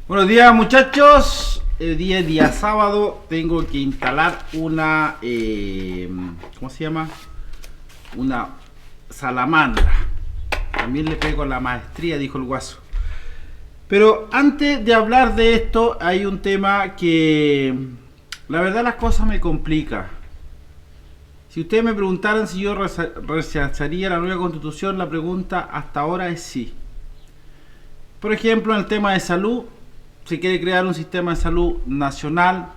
Buenos días, muchachos. El día sábado tengo que instalar una ¿cómo se llama? Una salamandra. También le pego la maestría, dijo el guaso. Pero antes de hablar de esto, hay un tema que la verdad las cosas me complica. Si ustedes me preguntaran si yo rechazaría la nueva constitución, la pregunta hasta ahora es sí. Por ejemplo, en el tema de salud, se quiere crear un sistema de salud nacional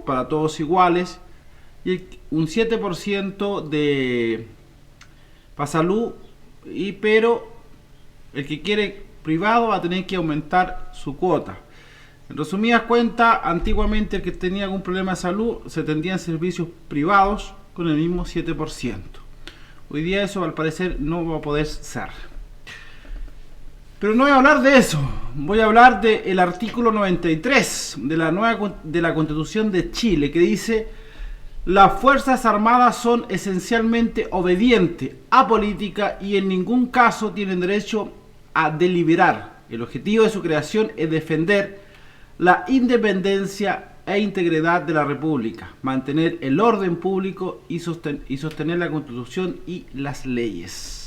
para todos iguales y un 7% de para salud, pero el que quiere privado va a tener que aumentar su cuota. En resumidas cuentas, antiguamente el que tenía algún problema de salud se atendía en servicios privados con el mismo 7%. Hoy día eso al parecer no va a poder ser. Pero no voy a hablar de eso, voy a hablar del artículo 93 de la Constitución de Chile, que dice: las Fuerzas Armadas son esencialmente obedientes, apolíticas y en ningún caso tienen derecho a deliberar. El objetivo de su creación es defender la independencia e integridad de la República, mantener el orden público y sostener la Constitución y las leyes.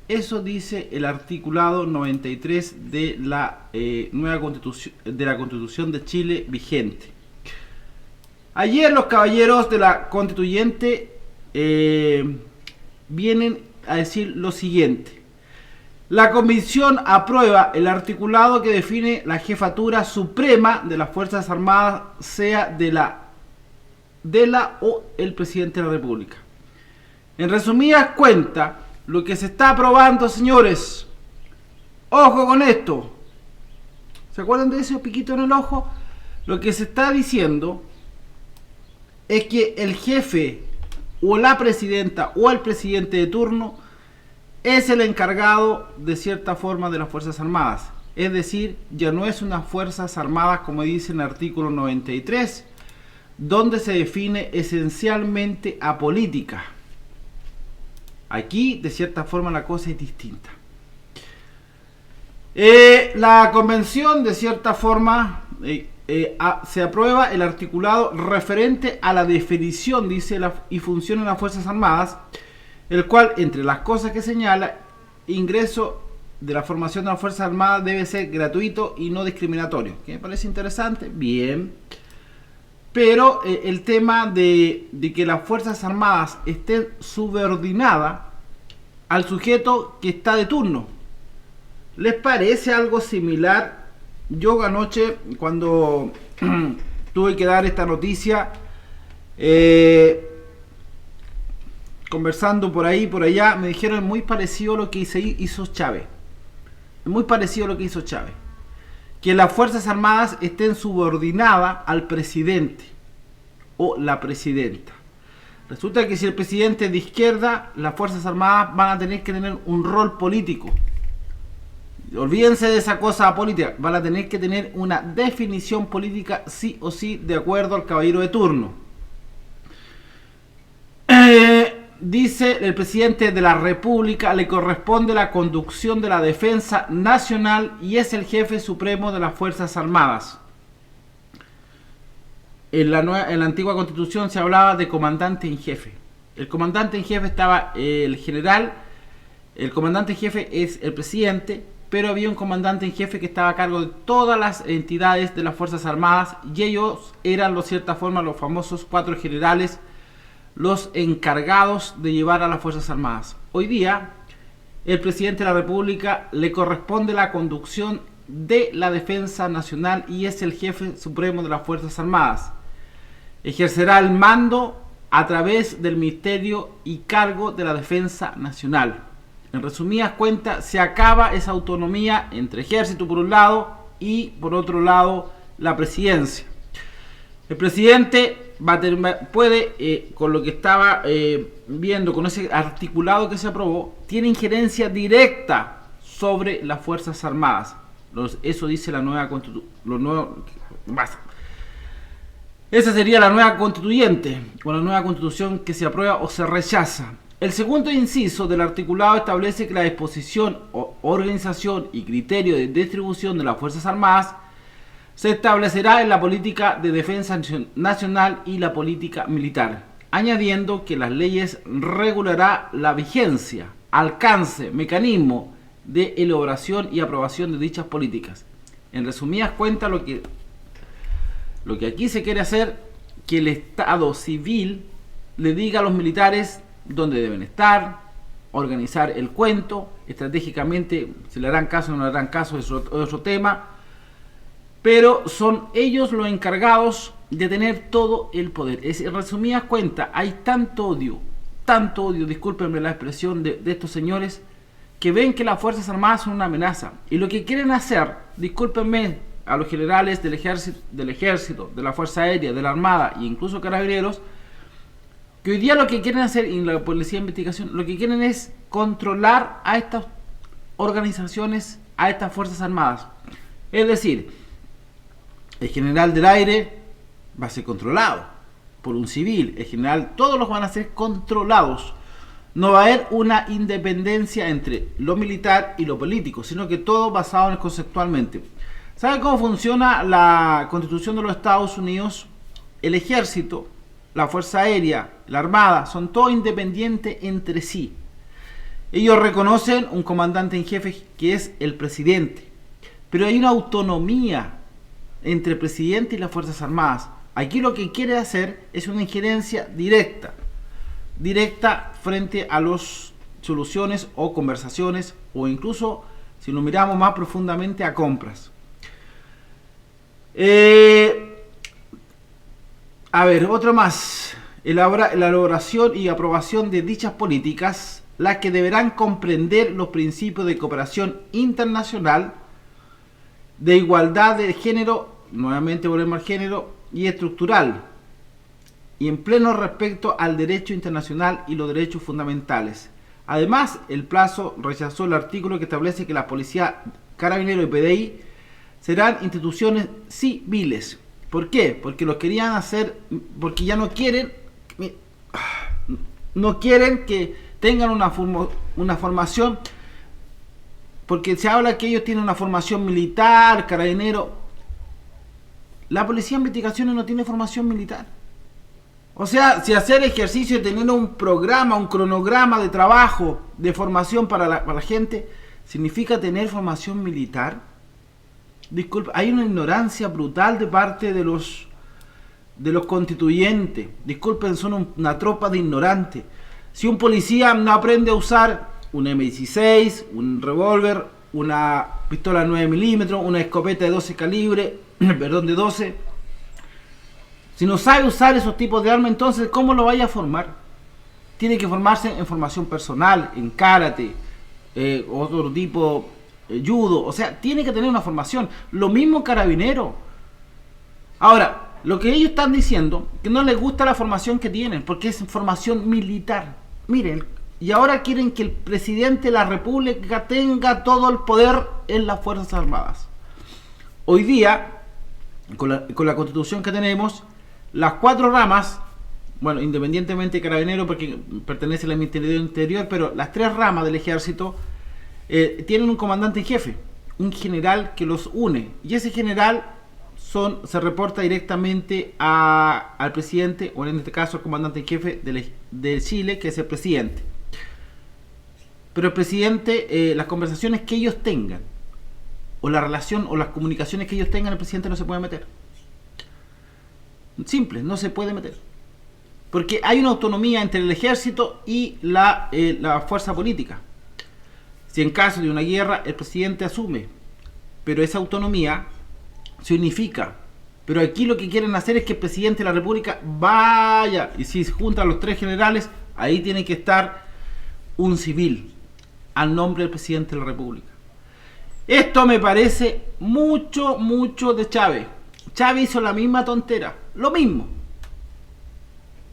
Eso dice el articulado 93 de la nueva Constitución de Chile vigente. Ayer los caballeros de la Constituyente vienen a decir lo siguiente: la Comisión aprueba el articulado que define la jefatura suprema de las Fuerzas Armadas, sea de la o el presidente de la República. En resumidas cuentas, lo que se está aprobando, señores, ojo con esto. ¿Se acuerdan de ese piquito en el ojo? Lo que se está diciendo es que el jefe o la presidenta o el presidente de turno es el encargado de cierta forma de las Fuerzas Armadas. Es decir, ya no es unas Fuerzas Armadas como dice en el artículo 93, donde se define esencialmente apolítica. Aquí, de cierta forma, la cosa es distinta. La convención, de cierta forma, se aprueba el articulado referente a la definición, dice, y función de las Fuerzas Armadas, el cual, entre las cosas que señala, ingreso de la formación de las Fuerzas Armadas debe ser gratuito y no discriminatorio. ¿Qué me parece interesante? Bien. Pero el tema de que las Fuerzas Armadas estén subordinadas al sujeto que está de turno, ¿les parece algo similar? Yo anoche, cuando tuve que dar esta noticia, conversando por ahí, por allá, me dijeron muy parecido a lo que hizo Chávez. Muy parecido a lo que hizo Chávez. Que las Fuerzas Armadas estén subordinadas al presidente o la presidenta. Resulta que si el presidente es de izquierda, las Fuerzas Armadas van a tener que tener un rol político. Olvídense de esa cosa política, van a tener que tener una definición política sí o sí de acuerdo al caballero de turno. Dice el presidente de la República le corresponde la conducción de la defensa nacional y es el jefe supremo de las Fuerzas Armadas. En la antigua Constitución se hablaba de comandante en jefe. El comandante en jefe estaba el general, el comandante en jefe es el presidente, pero había un comandante en jefe que estaba a cargo de todas las entidades de las Fuerzas Armadas y ellos eran, de cierta forma, los famosos 4 generales, los encargados de llevar a las Fuerzas Armadas. Hoy día, el presidente de la República le corresponde la conducción de la defensa nacional y es el jefe supremo de las Fuerzas Armadas. Ejercerá el mando a través del Ministerio y cargo de la Defensa Nacional. En resumidas cuentas, se acaba esa autonomía entre ejército por un lado y por otro lado la presidencia. El presidente puede, con lo que estaba viendo, con ese articulado que se aprobó, tiene injerencia directa sobre las Fuerzas Armadas. Eso dice la nueva Constitución. Esa sería la nueva constituyente, o la nueva constitución que se aprueba o se rechaza. El segundo inciso del articulado establece que la disposición, organización y criterio de distribución de las Fuerzas Armadas se establecerá en la política de defensa nacional y la política militar, añadiendo que las leyes regulará la vigencia, alcance, mecanismo de elaboración y aprobación de dichas políticas. En resumidas cuentas, lo que aquí se quiere hacer, que el Estado civil le diga a los militares dónde deben estar, organizar el cuento, estratégicamente, si le harán caso o no le harán caso, es otro tema, pero son ellos los encargados de tener todo el poder. En resumidas cuentas, hay tanto odio, discúlpenme la expresión de estos señores, que ven que las Fuerzas Armadas son una amenaza, y lo que quieren hacer, discúlpenme a los generales del ejército, de la Fuerza Aérea, de la Armada e incluso carabineros, que hoy día lo que quieren hacer, y la Policía de Investigación, lo que quieren es controlar a estas organizaciones, a estas Fuerzas Armadas. Es decir, el general del aire va a ser controlado por un civil, el general, todos los van a ser controlados. No va a haber una independencia entre lo militar y lo político, sino que todo basado en conceptualmente. ¿Sabe cómo funciona la Constitución de los Estados Unidos? El ejército, la Fuerza Aérea, la Armada, son todos independientes entre sí. Ellos reconocen un comandante en jefe que es el presidente, pero hay una autonomía entre el presidente y las Fuerzas Armadas. Aquí lo que quiere hacer es una injerencia directa frente a las soluciones o conversaciones, o incluso, si lo miramos más profundamente, a compras. A ver, otro más. La elaboración y aprobación de dichas políticas, las que deberán comprender los principios de cooperación internacional, de igualdad de género, nuevamente volvemos al género, y estructural, y en pleno respecto al derecho internacional y los derechos fundamentales. Además, el plazo rechazó el artículo que establece que la Policía, Carabineros y PDI serán instituciones civiles. ¿Por qué? Porque los querían hacer, porque ya no quieren que tengan una formación, porque se habla que ellos tienen una formación militar, carabinero. La Policía de Investigaciones no tiene formación militar. O sea, si hacer ejercicio de tener un programa, un cronograma de trabajo, de formación para la gente, significa tener formación militar. Disculpe, hay una ignorancia brutal de parte de los constituyentes. Disculpen, son una tropa de ignorantes. Si un policía no aprende a usar un M16, un revólver, una pistola 9 milímetros, una escopeta de 12 calibre, perdón, de 12, si no sabe usar esos tipos de armas, entonces ¿cómo lo vaya a formar? Tiene que formarse en formación personal, en karate, otro tipo, judo, o sea, tiene que tener una formación. Lo mismo carabinero. Ahora, lo que ellos están diciendo, que no les gusta la formación que tienen, porque es formación militar. Miren, y ahora quieren que el presidente de la República tenga todo el poder en las Fuerzas Armadas. Hoy día, con la constitución que tenemos, las 4 ramas, bueno, independientemente de carabinero porque pertenece al Ministerio del Interior, pero las 3 ramas del ejército tienen un comandante en jefe, un general que los une, y ese general se reporta directamente al presidente, o en este caso al comandante en jefe de Chile, que es el presidente. Pero el presidente, las conversaciones que ellos tengan, o la relación o las comunicaciones que ellos tengan, el presidente no se puede meter. Simple, no se puede meter. Porque hay una autonomía entre el ejército y la fuerza política. Si en caso de una guerra el presidente asume, pero esa autonomía se unifica. Pero aquí lo que quieren hacer es que el presidente de la República vaya, y si se juntan los 3 generales, ahí tiene que estar un civil al nombre del presidente de la República. Esto me parece mucho de Chávez. Chávez hizo la misma tontera, lo mismo.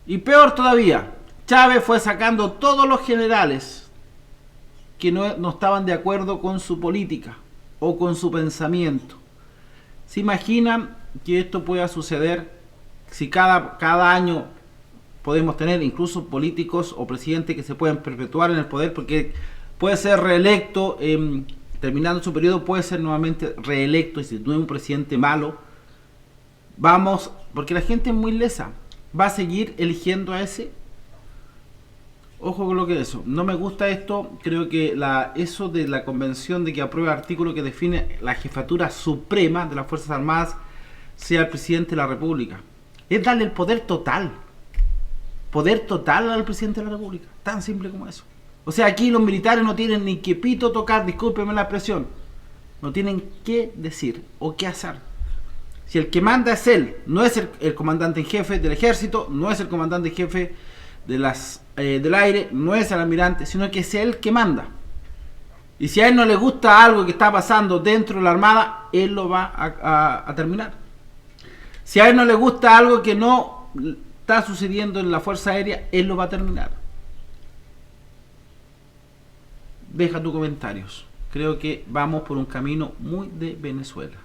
Y peor todavía, Chávez fue sacando todos los generales que no estaban de acuerdo con su política o con su pensamiento. ¿Se imaginan que esto pueda suceder si cada año podemos tener incluso políticos o presidentes que se pueden perpetuar en el poder, porque puede ser reelecto, terminando su periodo puede ser nuevamente reelecto, y si no es un presidente malo, Vamos, porque la gente es muy lesa, va a seguir eligiendo a ese. Ojo con lo que es eso. No me gusta esto. Creo que eso de la convención de que aprueba el artículo que define la jefatura suprema de las Fuerzas Armadas sea el presidente de la República. Es darle el poder total. Poder total al presidente de la República. Tan simple como eso. O sea, aquí los militares no tienen ni que pito tocar, discúlpeme la expresión. No tienen qué decir o qué hacer. Si el que manda es él, no es el comandante en jefe del ejército, no es el comandante en jefe del aire, no es el almirante, sino que es él que manda. Y si a él no le gusta algo que está pasando dentro de la armada, él lo va a terminar. Si a él no le gusta algo que no está sucediendo en la Fuerza Aérea, él lo va a terminar. Deja tus comentarios. Creo que vamos por un camino muy de Venezuela.